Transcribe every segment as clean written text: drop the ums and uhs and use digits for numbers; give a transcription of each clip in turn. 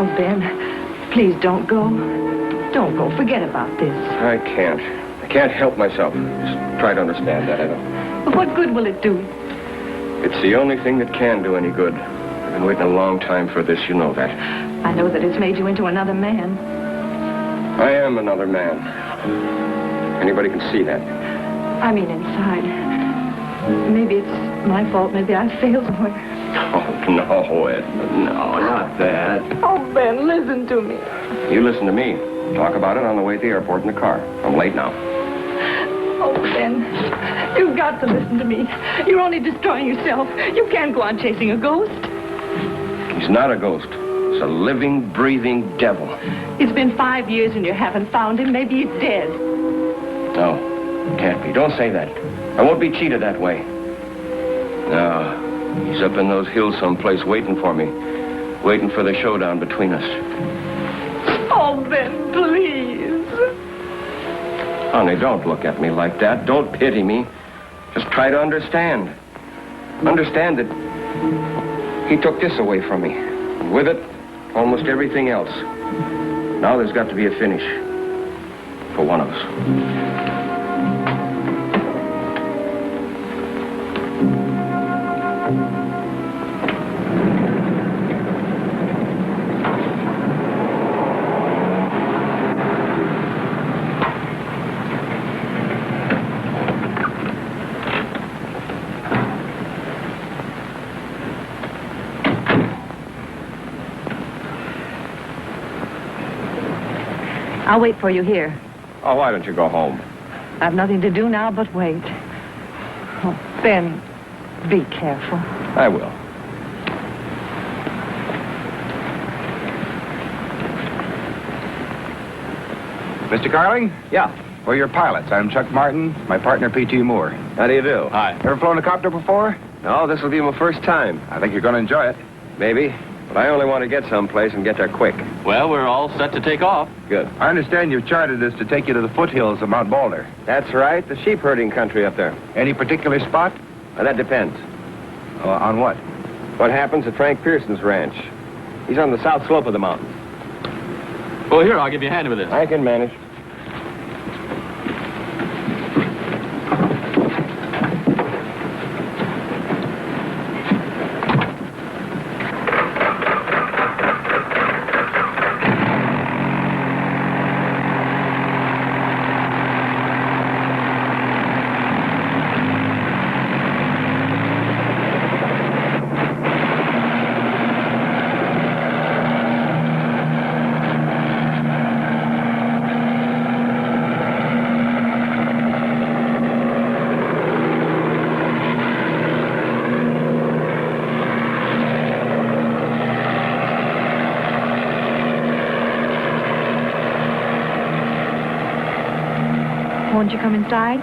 Oh, Ben, please don't go. Don't go. Forget about this. I can't. I can't help myself. Just try to understand that. I don't. But what good will it do? It's the only thing that can do any good. I've been waiting a long time for this. You know that. I know that it's made you into another man. I am another man. Anybody can see that. I mean inside. Maybe it's my fault. Maybe I failed somewhere. Oh, no, Ed. No, not that. Oh, Ben, listen to me. You listen to me. Talk about it on the way to the airport in the car. I'm late now. Oh, Ben, you've got to listen to me. You're only destroying yourself. You can't go on chasing a ghost. He's not a ghost. He's a living, breathing devil. It's been 5 years and you haven't found him. Maybe he's dead. No, can't be. Don't say that. I won't be cheated that way. No, he's up in those hills someplace waiting for me. Waiting for the showdown between us. Oh, Ben, please. Honey, don't look at me like that. Don't pity me. Just try to understand. Understand that he took this away from me. And with it, almost everything else. Now there's got to be a finish. For one of us. I'll wait for you here. Oh, why don't you go home? I have nothing to do now but wait. Oh, Ben, be careful. I will. Mr. Carling? Yeah. We're your pilots. I'm Chuck Martin, my partner, P.T. Moore. How do you do? Hi. Ever flown a copter before? No, this will be my first time. I think you're going to enjoy it. Maybe. But I only want to get someplace and get there quick. Well, we're all set to take off. Good. I understand you've chartered this to take you to the foothills of Mount Boulder. That's right. The sheep herding country up there. Any particular spot? That depends. On what? What happens at Frank Pearson's ranch? He's on the south slope of the mountain. Well, here, I'll give you a hand with this. I can manage. Won't you come inside?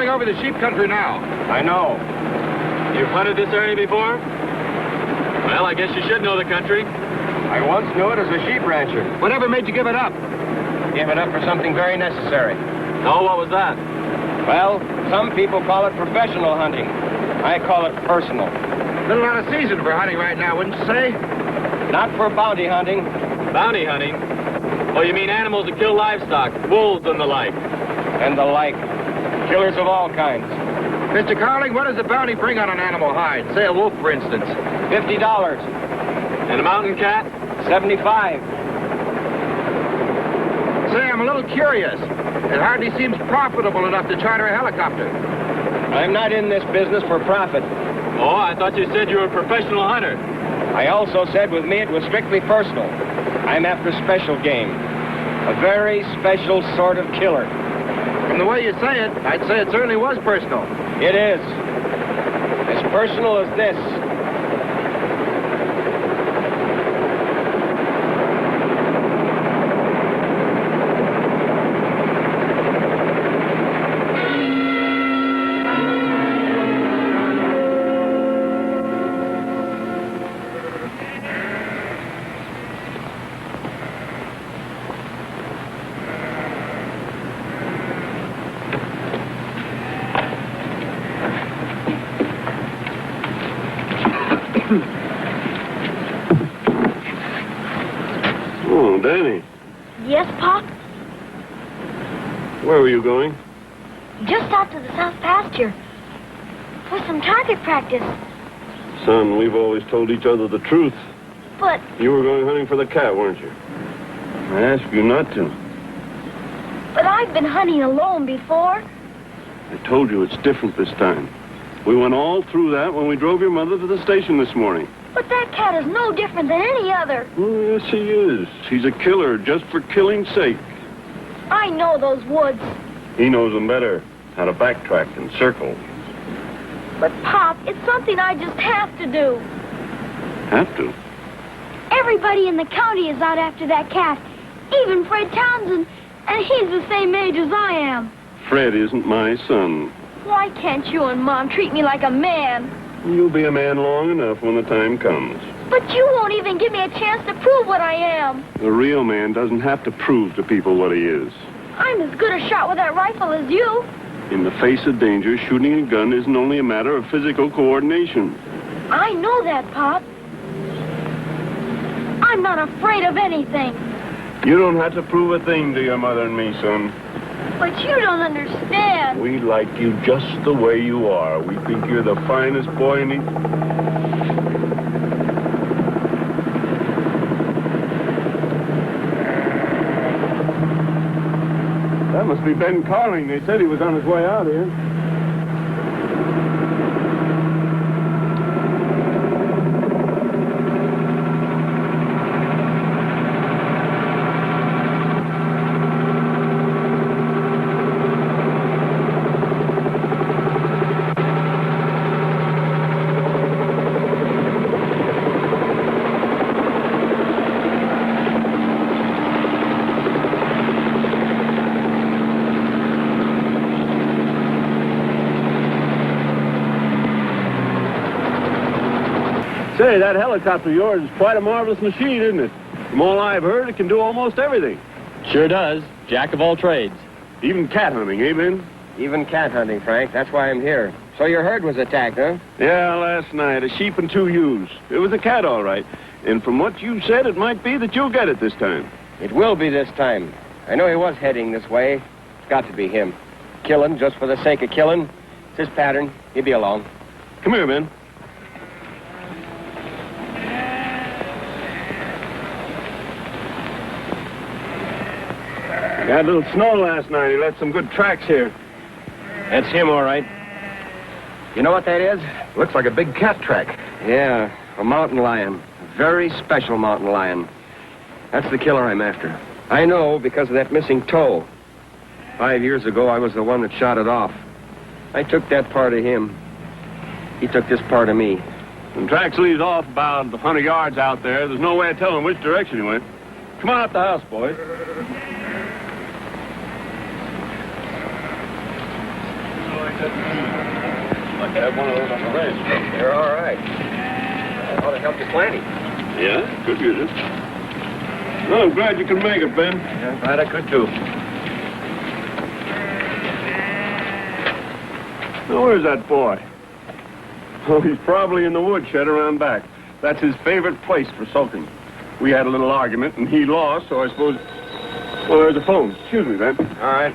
Over the sheep country now. I know. You've hunted this area before? Well, I guess you should know the country. I once knew it as a sheep rancher. Whatever made you give it up? Gave it up for something very necessary. Oh, what was that? Well, some people call it professional hunting. I call it personal. A little out of season for hunting right now, wouldn't you say? Not for bounty hunting. Bounty hunting? Oh, you mean animals that kill livestock, wolves and the like. And the like. Killers of all kinds. Mr. Carling, what does the bounty bring on an animal hide? Say a wolf, for instance. $50. And a mountain cat? $75. Say, I'm a little curious. It hardly seems profitable enough to charter a helicopter. I'm not in this business for profit. Oh, I thought you said you were a professional hunter. I also said with me it was strictly personal. I'm after special game. A very special sort of killer. From the way you say it, I'd say it certainly was personal. It is. As personal as this. Oh, Danny, Yes, Pop? where were you going? Just out to the south pasture. For some target practice. Son, we've always told each other the truth. But You were going hunting for the cat, weren't you? I asked you not to. I've been hunting alone before. I told you it's different this time. We went all through that when we drove your mother to the station this morning. But that cat is no different than any other. Oh, yes, he is. He's a killer just for killing's sake. I know those woods. He knows them better, how to backtrack and circle. But, Pop, it's something I just have to do. Have to. Everybody in the county is out after that cat. Even Fred Townsend. And he's the same age as I am. Fred isn't my son. Why can't you and Mom treat me like a man? You'll be a man long enough when the time comes. But you won't even give me a chance to prove what I am. A real man doesn't have to prove to people what he is. I'm as good a shot with that rifle as you. In the face of danger, shooting a gun isn't only a matter of physical coordination. I know that, Pop. I'm not afraid of anything. You don't have to prove a thing to your mother and me, son. But you don't understand. We like you just the way you are. We think you're the finest boy in the... That must be Ben Carling. They said he was on his way out here. Say, that helicopter of yours is quite a marvelous machine, isn't it? From all I've heard, it can do almost everything. Sure does. Jack of all trades. Even cat hunting, eh, Ben? Even cat hunting, Frank. That's why I'm here. So your herd was attacked, huh? Yeah, last night, a sheep and 2 ewes. It was a cat, all right. And from what you said, it might be that you'll get it this time. It will be this time. I know he was heading this way. It's got to be him. Killing just for the sake of killing. It's his pattern. He'll be along. Come here, Ben. Got a little snow last night. He left some good tracks here. That's him, all right. You know what that is? Looks like a big cat track. Yeah, a mountain lion. A very special mountain lion. That's the killer I'm after. I know because of that missing toe. 5 years ago, I was the one that shot it off. I took that part of him. He took this part of me. When tracks leads off about 100 yards out there, there's no way of telling which direction he went. Come on out the house, boys. Like to have one of those on the ranch. You're all right. I ought to help you plenty. Yeah, good use it. Well, I'm glad you can make it, Ben. Yeah, glad I could, too. Now, where's that boy? Oh, he's probably in the woodshed around back. That's his favorite place for sulking. We had a little argument, and he lost, so I suppose... Well, there's a phone. Excuse me, Ben. All right.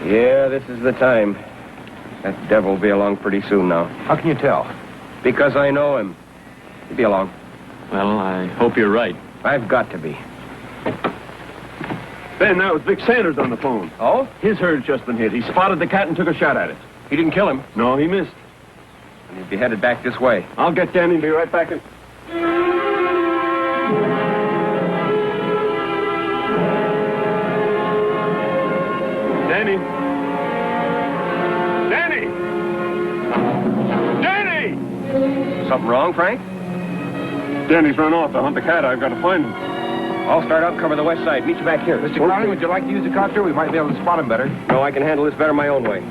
Yeah, this is the time. That devil will be along pretty soon now. How can you tell? Because I know him. He'll be along. Well, I hope you're right. I've got to be. Ben, that was Vic Sanders on the phone. Oh? His herd's just been hit. He spotted the cat and took a shot at it. He didn't kill him. No, he missed. He'll be headed back this way. I'll get Danny and be right back in... Danny! Danny! Danny! Something wrong, Frank? Danny's run off to hunt the cat. I've got to find him. I'll start out and cover the west side. Meet you back here. Mr. Conley, would you like to use the copter? We might be able to spot him better. No, I can handle this better my own way.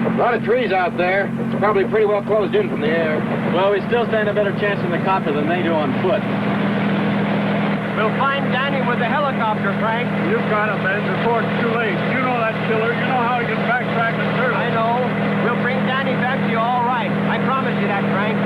A lot of trees out there. It's probably pretty well closed in from the air. Well, we still stand a better chance in the copter than they do on foot. We'll find Danny with the helicopter, Frank. You've got him, Ben. Before it's too late. You know that killer. You know how he can backtrack and turn. I know. We'll bring Danny back to you all right. I promise you that, Frank.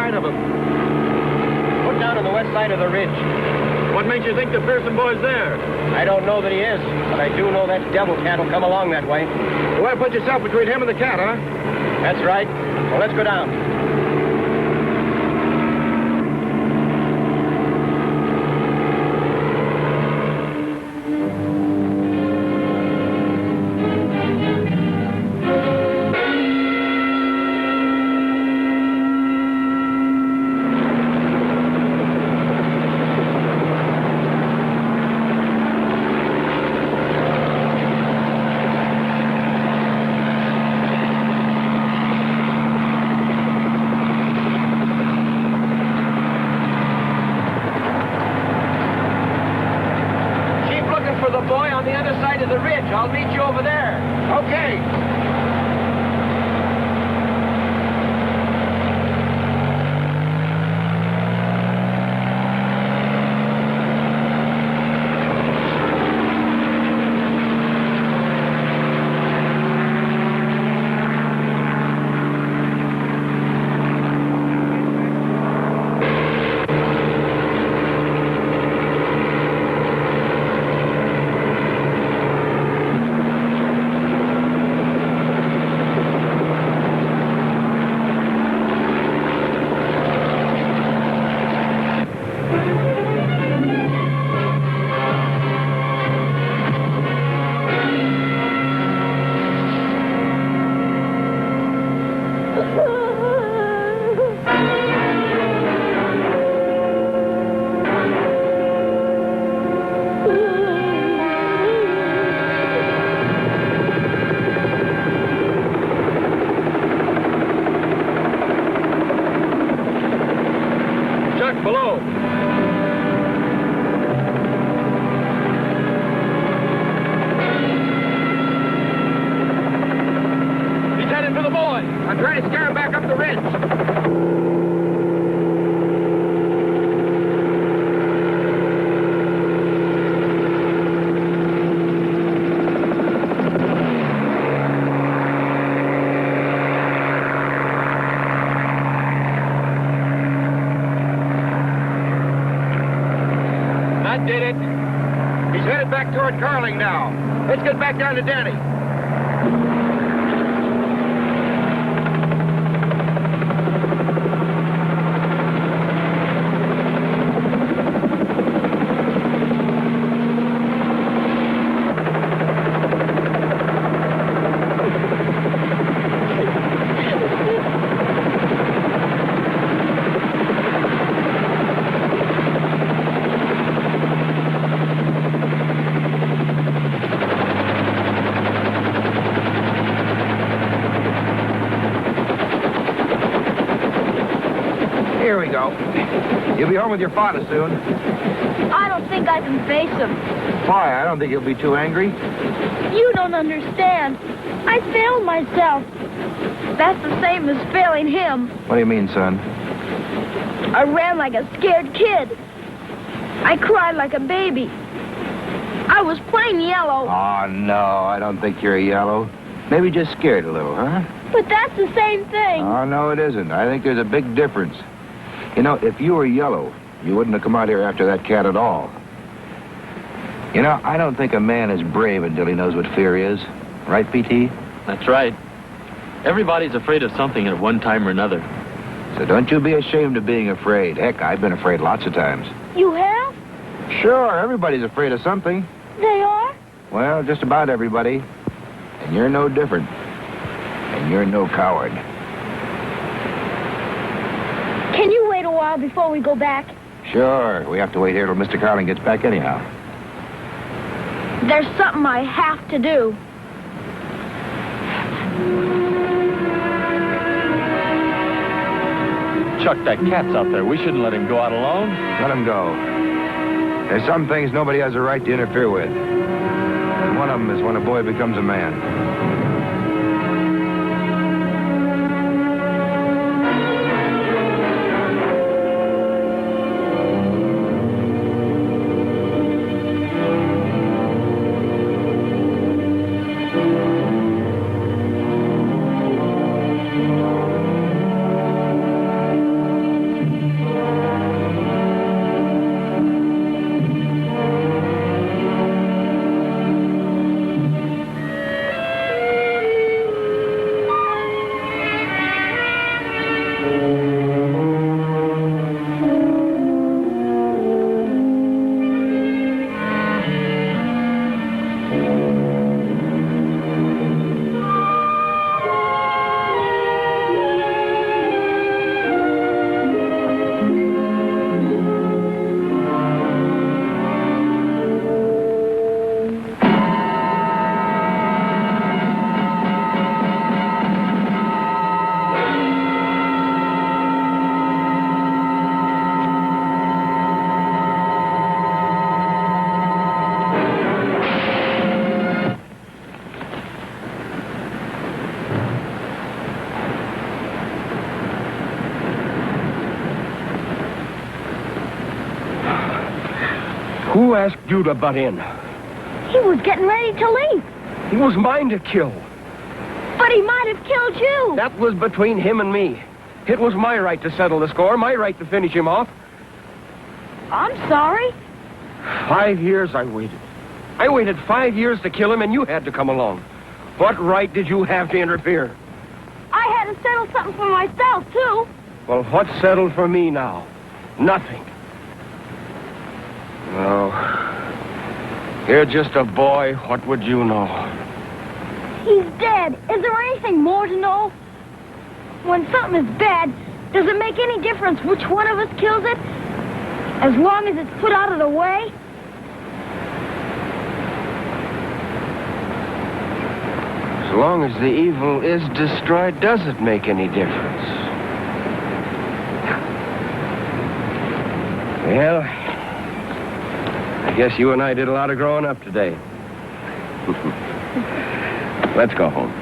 sign of him. Put down on the west side of the ridge. What makes you think the Pearson boy's there? I don't know that he is, but I do know that devil cat will come along that way. You want to put yourself between him and the cat, huh? That's right. Well, let's go down. I'll meet you over there. Okay. Below. He's headed for the boy. I'm trying to scare him back up the ridge. That did it. He's headed back toward Carling now. Let's get back down to Danny. Here we go. You'll be home with your father soon. I don't think I can face him. Why? I don't think he'll be too angry. You don't understand. I failed myself. That's the same as failing him. What do you mean, son? I ran like a scared kid. I cried like a baby. I was plain yellow. Oh, no, I don't think you're yellow. Maybe just scared a little, huh? But that's the same thing. Oh, no, it isn't. I think there's a big difference. You know, if you were yellow, you wouldn't have come out here after that cat at all. You know, I don't think a man is brave until he knows what fear is. Right, P.T.? That's right. Everybody's afraid of something at one time or another. So don't you be ashamed of being afraid. Heck, I've been afraid lots of times. You have? Sure, everybody's afraid of something. They are? Well, just about everybody. And you're no different. And you're no coward. Can you wait a while before we go back? Sure, we have to wait here till Mr. Carling gets back anyhow. There's something I have to do. Chuck, that cat's out there. We shouldn't let him go out alone. Let him go. There's some things nobody has a right to interfere with. And one of them is when a boy becomes a man. Who asked you to butt in? He was getting ready to leave. He was mine to kill. But he might have killed you. That was between him and me. It was my right to settle the score, my right to finish him off. I'm sorry. 5 years I waited. I waited 5 years to kill him, and you had to come along. What right did you have to interfere? I had to settle something for myself, too. Well, what's settled for me now? Nothing. No. You're just a boy. What would you know? He's dead. Is there anything more to know? When something is bad, does it make any difference which one of us kills it? As long as it's put out of the way? As long as the evil is destroyed, does it make any difference? Well, I guess you and I did a lot of growing up today. Let's go home.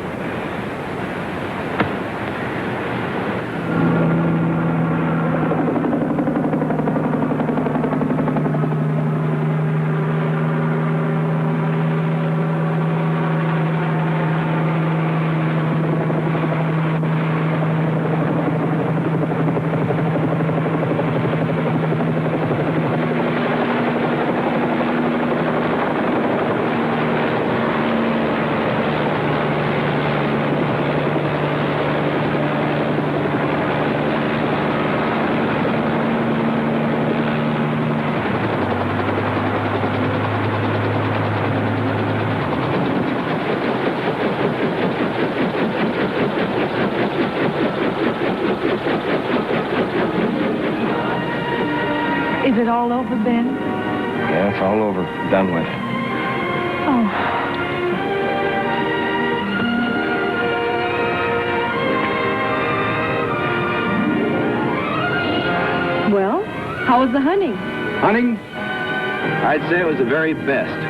Is it all over, Ben? Yeah, it's all over. Done with. Oh. Well, how was the hunting? Hunting? I'd say it was the very best.